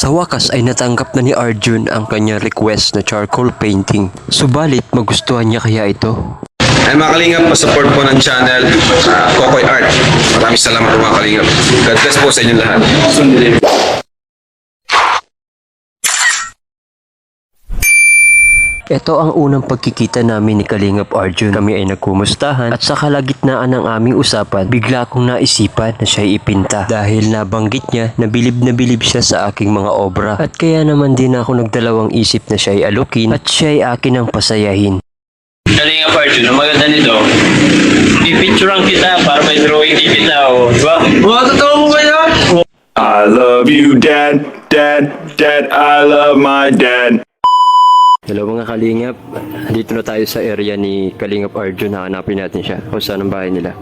Sa wakas ay natanggap na ni Arjun ang kanyang request na charcoal painting. Subalit magustuhan niya kaya ito? Ay mga kalingap, pa-support po ng channel Kokoy Art. Maraming salamat po mga kalingap. God bless po sa inyo lahat. Ito ang unang pagkikita namin ni Kalingap Arjun. Kami ay nagkumustahan at sa kalagitnaan ng aming usapan, bigla kong naisipan na siya'y ipinta. Dahil nabanggit niya na bilib siya sa aking mga obra. At kaya naman din ako nagdalawang isip na siya'y alukin at siya'y akin ang pasayahin. Kalingap Arjun, ang maganda nito, pipicturean kita para may drawing kita, o, diba? Totoo mo ba yan? I love you, Dad, Dad, Dad, I love my dad. Hello mga Kalingap, dito na tayo sa area ni Kalingap Arjun. Hahanapin natin siya kung saan ang bahay nila.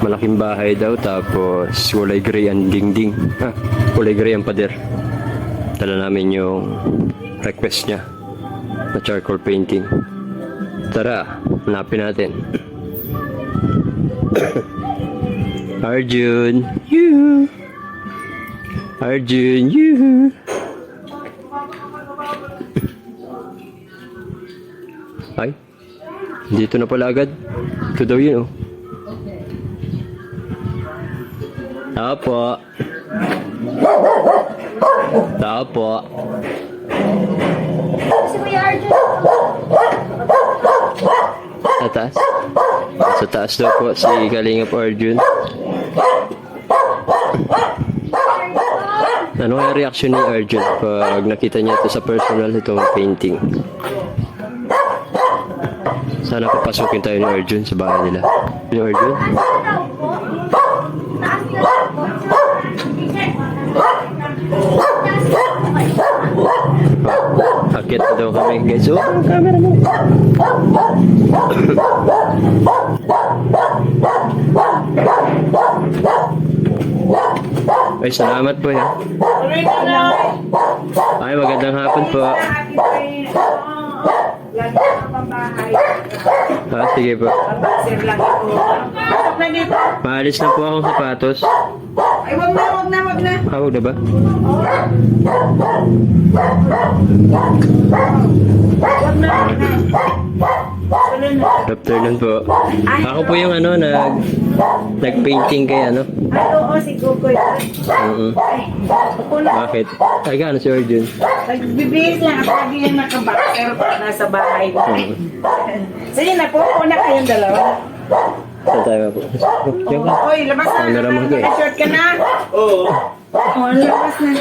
Malaking bahay daw, tapos kulay gray ang dingding. Kulay gray ang pader. Dala namin yung request niya na charcoal painting. Tara, hanapin natin. Arjun, you. Arjun, you. Ay, dito na pala agad. Ito daw yun, oh. Tao po. Tao po. Sa taas? Sa taas daw po si Kalingap Arjun. Ano ang reaction ni Arjun pag nakita niya ito sa personal, itong painting? Sana papasukin tayo ni Arjun sa bahay nila. Ni Arjun? Akit na daw kami guys. Oh, ang camera mo. Ay, salamat po ya. Ay, magandang hapon po. Sige po. Maalis na po akong sapatos. Ay, wag na. Huwag na ba? Afternoon po. Ako po yung nag-painting kay Ay, oo, si Kukoy. Bakit? Ay, gano'n si Arjun? Nagbibihis lang ako lagi yung nakaboxer pa nasa bahay. Sige na po, una kayong dalawa. Saan tayo po? Oy, labas na. Camera mo ko eh. Naka-short ka na. Oo. Labas na.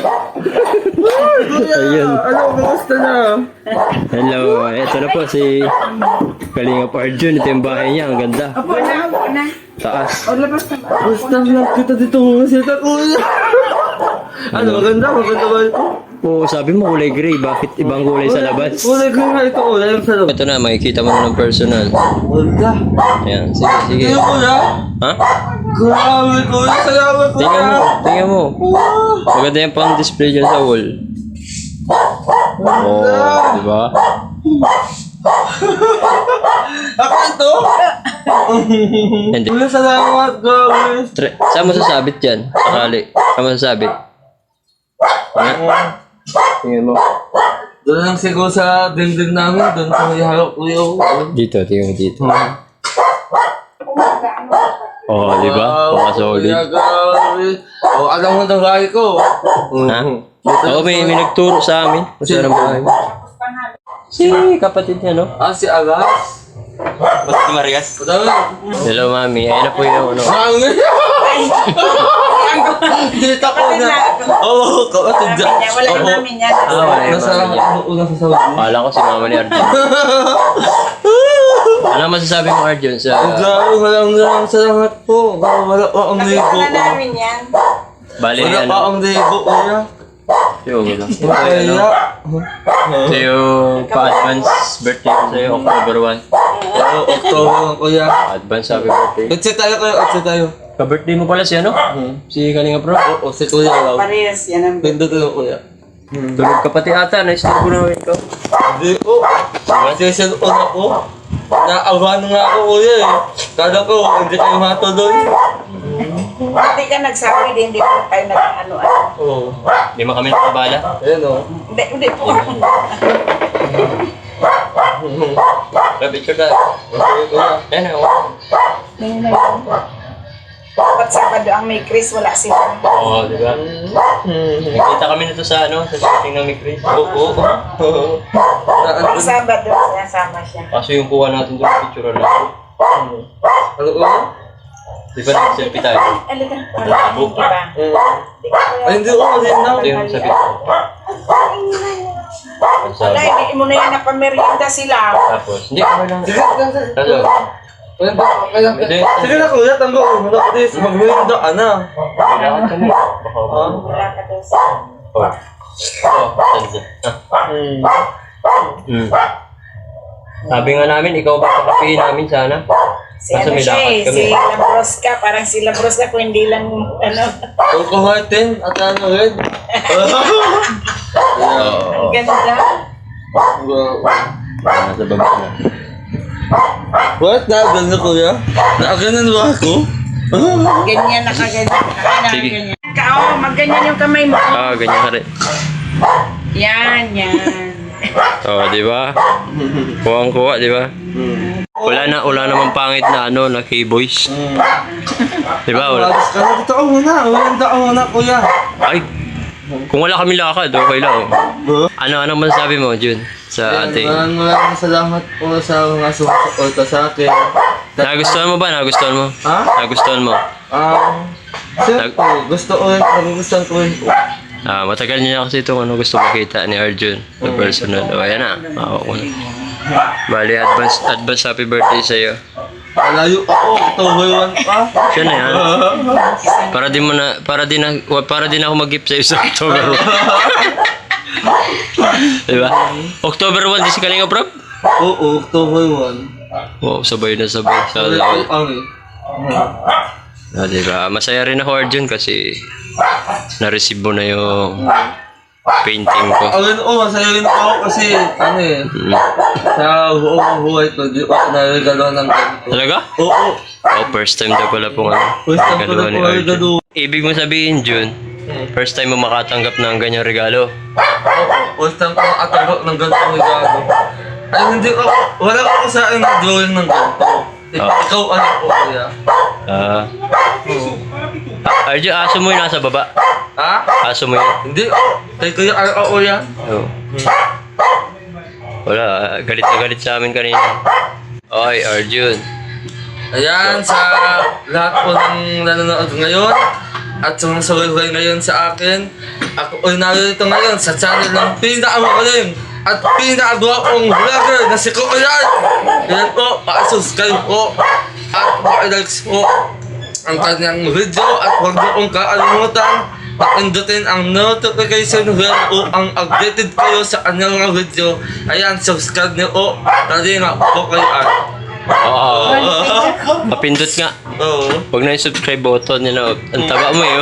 Ayun. Ano, kumusta na? Hello. Ito na po si Kalingap Arjun. Ito yung bahay niya. Ang ganda. Opo na. Taas. O, labas na. Basta lang kita dito sa kuya. Ano, maganda ba ito? Oo, sabi mo kulay gray. Bakit ibang kulay sa labas? Kulay ko nga ito, kulay lang sa loob. Ito na, makikita mo na ng personal. Wala. Ayan, sige. Tingnan ko na. Ha? Grabe kuya, salamat ko. Tingnan mo. Maganda yan pang display dyan sa wall. Oo, diba? Ako ito? Hindi. Kuya, salamat. Grabe. Saan mo sasabit yan? Sakali. Saan mo sasabit? Tingnan mo. Doon lang siguro sa dingding namin, doon sa may harap kuya. Dito, tingnan mo dito. Oo, di ba? Pakasolid. Kuya, grabe. O, alam mo ang bahay ko. Ha? Oo, may nagturo sa amin. Kasi ang bahay mo. Si kapatid niya, no? Ah, si Agas. Ba't si Marias? Madami. Hello, mami. Ayun na po yung ano. Dito ko na. Oo, kapatid dyan. Wala namin yan. Wala yung Nasa mami niya. una sa sabi mo. Kala ko si mama ni Arjun. Ano masasabi mo, Arjun, sa... Grabe, walang salamat po. Wala pa ang libo. Wala namin yan. Bali, Wala pa ang libo, kuya. Yung ano. Kaya. So yung pa-advance birthday ko sa'yo, October 1. Oo, October, kuya. Advance happy birthday. Otse tayo kayo, otse tayo. Ka-birthday mo pala si ano? Si Kalinga Pro. Oo, si kuya lang. Parehas, yan ang Pindot lang, kuya. Tulog ka pati ata, na-istorbo na ikaw. Hindi po. Session on ako. Naawan nga ako, kuya eh. Kala ko, hindi kayo matuloy. Hindi ka nagsabi din, hindi po tayo nag-ano-ano. Oo. Hindi mo kami nakabala. Hindi po. Picture ka. Yan ako. Dapat Sabado ang may Chris, wala sila. Oo, di ba? Nagkita kami nito sa sa shooting ng Chris. Oo. Pag Sabado, sinasama siya. Kaso yung kuha natin doon picture na. Di ba nag-selfie tayo? Alika, alika, diba? Hindi ko kasi na. Ito yung sabi ko. Wala, hindi mo na yan napamerienda sila. Tapos, hindi ako lang. Hello. Sige na kuya, tanggo ko. Please, mag-window ka na. Kailangan kami. Wala ka daw sa... Sabi nga namin, ikaw ba kakapihin namin sana? Si Kaso ano may siya lakad eh, kami. si Labrosca, parang si Labrosca kung hindi lang ano. Kung kuhatin at ano rin. Ang ganda. Nasa baba na. What? Nakaganda kuya? Nakaganan ba ako? Ganyan, nakaganyan. Sige. Ganyan. Magganyan yung kamay mo. Ganyan ka rin. Yan, yan. Di ba? Kuwang-kuwa, di ba? Wala namang pangit na na K-boys. Di ba? Wala. Dito ka muna. Dito ka muna kuya. Ay, kung wala kami lakad, okay lang. Ano masasabi mo, Jun? Sa ate? Maraming salamat po sa mga sumusuporta sa akin. Nagustuhan mo ba? Nagustuhan mo? Ha? Nagustuhan mo? Siyempre, gusto ko rin. Nagugustuhan ko rin po. Matagal niya kasi itong gusto makita ni Arjun. The personal. O, ayan na. Ako na. Bali, advance happy birthday sa'yo. Malayo ako. October 1 pa. Siya na yan. Para din ako mag-gift sa'yo sa October 1. Diba? October 1 di si Kalinga Prab? Oo, October 1. Wow, sabay na sabay. Sana all. Diba? Masaya rin ako, Arjun, kasi na-receive mo na yung painting ko. Masaya rin ako kasi sa buong buhay ko, di ako naregalo ng ganito. Talaga? Oo. First time daw pala pong First time ko regaluhan na ni po Arjun. regalo. Ibig mo sabihin, Jun, first time mo makatanggap ng ganyang regalo. First time ko nakatanggap ng ganitong regalo. Ay, hindi ako, wala ako sa akin drawing ng ganito. Ikaw ano po kuya? Arjun, aso mo yung nasa baba. Ha? Aso mo yun. Hindi kay kuya ako kuya. Oo. Wala, galit na galit sa amin kanina. Okay, Arjun. Ayan, sa lahat po ng nanonood ngayon at sa mga saway ngayon sa akin, ako ay narito ngayon sa channel ng pinakamagaling at pinakagwapong vlogger na si Kukuyan. Yan po, pa-subscribe po at pa-likes po ang kanyang video at huwag niyo pong kakalimutan pakindutin ang notification bell upang updated kayo sa kanyang mga video. Ayan, subscribe niyo po. Tali nga po kayo Oo. Papindot nga. Oo. Huwag na yung subscribe button nila. Ang taba mo yun.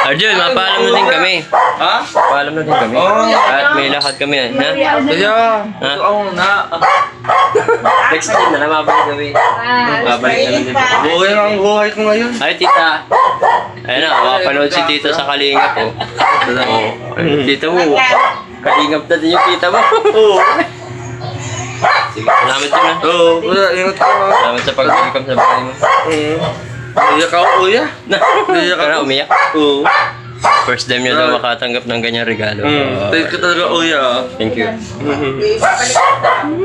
Arjun, mapaalam na din kami. Ha? Paalam na din kami. At may lakad kami. Ha? Kaya, ito ako na. Next time na lang mabalik kami. Mabalik na lang din. Buhay na ang buhay ko ngayon. Ay, tita. Ayun na, makapanood si tita sa Kalingap. Tita mo. Kalingap na din yung tita mo. Oo. Sige, salamat yun ha. Oo, wala, ingat ka na. Salamat sa pag-welcome sa bahay mo. Iyak ako, kuya. Iyak Kaya ako. umiyak. Oo. First time niya daw makatanggap ng ganyang regalo. Thank you talaga, kuya. Thank you.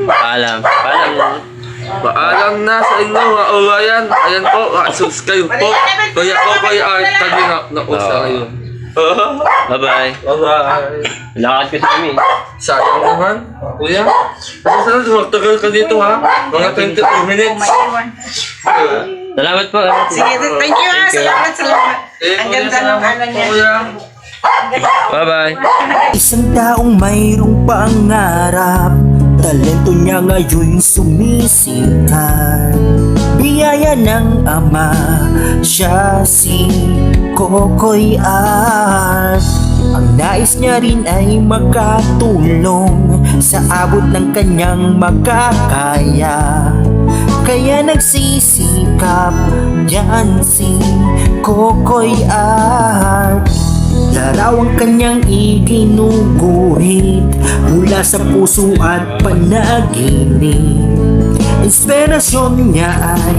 Paalam. Paalam. Paalam na sa inyo, mga ulayan. Ayan po, subscribe po. Kuya ko, kuya Art, Kalingap na po sa ngayon. Bye-bye. Bye-bye. Lakad kasi kami. Sayang naman, kuya. Kasi sana magtagal ka dito, ha? Mga 22 minutes. Salamat po. Sige, thank you ha. Salamat. Ang ganda ng ano niya. Kuya. Bye-bye. Isang taong mayroong pangarap, talento niya ngayon'y sumisikat. Biyaya ng Ama, siya si Kokoy Art. Ang nais niya rin ay makatulong sa abot ng kanyang makakaya. Kaya nagsisipag sikap. Yan si Kokoy Art. Larawang kanyang iginuguhit mula sa puso at panaginip. Inspirasyon niya ay